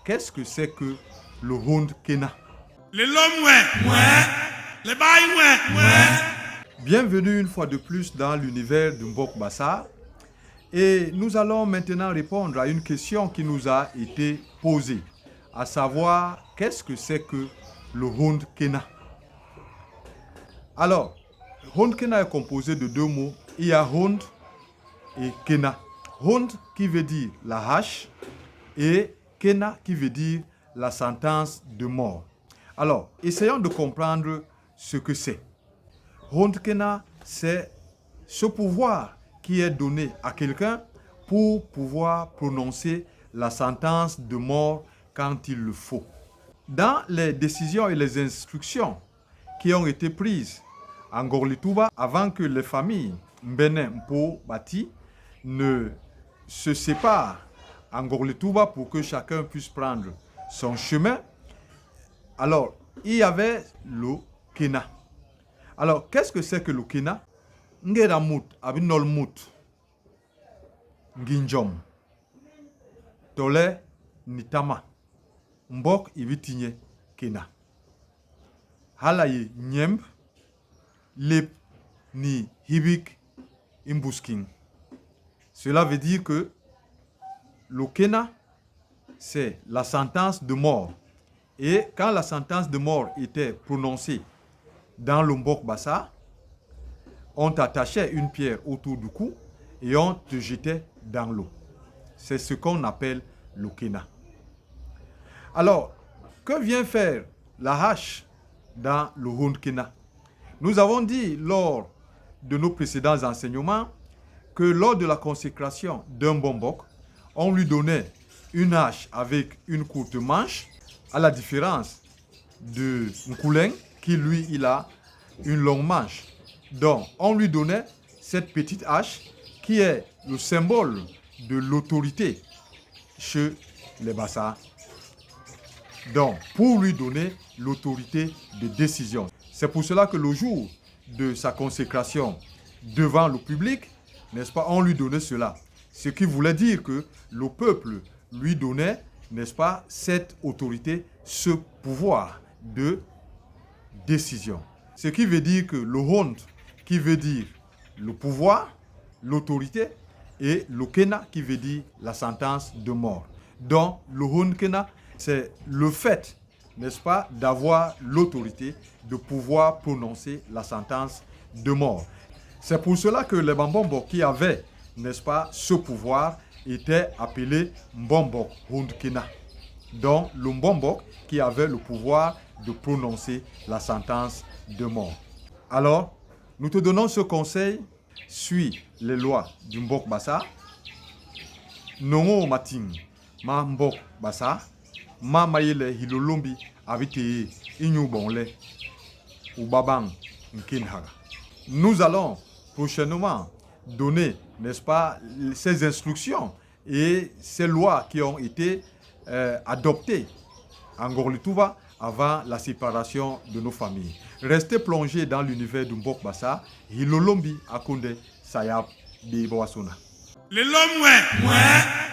qu'est-ce que c'est que le Hond Kena? Bienvenue une fois de plus dans l'univers de Mbok Bassa. Et nous allons maintenant répondre à une question qui nous a été posée, à savoir, qu'est-ce que c'est que le Hond Kena? Alors, Hond Kena est composé de deux mots. Il y a Hond et Kena. Hond qui veut dire la hache et Kena qui veut dire la sentence de mort. Alors, essayons de comprendre ce que c'est. Hond Kena, c'est ce pouvoir qui est donné à quelqu'un pour pouvoir prononcer la sentence de mort quand il le faut. Dans les décisions et les instructions qui ont été prises en Ngorlitouba avant que les familles Mbene Mpo Bati ne se séparent en Ngorlitouba pour que chacun puisse prendre son chemin, alors il y avait le Kena. Alors, qu'est-ce que c'est que le Kena? Ngera mout, abinol mout, nginjom, tole nitama, mbok ibitinye Kena. Halaye nyemb, lep ni hibik imbusking. Cela veut dire que le Kena, c'est la sentence de mort. Et quand la sentence de mort était prononcée dans le Mbok Bassa, on t'attachait une pierre autour du cou et on te jetait dans l'eau. C'est ce qu'on appelle le Kena. Alors, que vient faire la hache dans le Hond Kena? Nous avons dit lors de nos précédents enseignements que lors de la consécration d'un bombok, on lui donnait une hache avec une courte manche, à la différence de Nkouleng, qui lui, il a une longue manche. Donc, on lui donnait cette petite hache qui est le symbole de l'autorité chez les Bassa. Donc, pour lui donner l'autorité de décision. C'est pour cela que le jour de sa consécration devant le public, n'est-ce pas, on lui donnait cela. Ce qui voulait dire que le peuple lui donnait, n'est-ce pas, cette autorité, ce pouvoir de décision. Ce qui veut dire que le Hond, qui veut dire le pouvoir, l'autorité, et le Kena, qui veut dire la sentence de mort. Donc, le Hond Kena, c'est le fait, n'est-ce pas, d'avoir l'autorité de pouvoir prononcer la sentence de mort. C'est pour cela que les Bambombok qui avaient, n'est-ce pas, ce pouvoir, étaient appelés Mbombok Hond Kena. Donc, le Mbombok qui avait le pouvoir de prononcer la sentence de mort. Alors, nous te donnons ce conseil: suis les lois du Mbok Bassa. Nongo matin, ma Mbok Bassa, ma maïle hilolombi avite inyu bonle ou babang nkinhaga. Nous allons prochainement donner, n'est-ce pas, ces instructions et ces lois qui ont été adoptées en Ngorlitouba avant la séparation de nos familles. Restez plongés dans l'univers du Mbok Bassa. Hilolombi akonde sayap de Boasona. Le l'homme, ouais.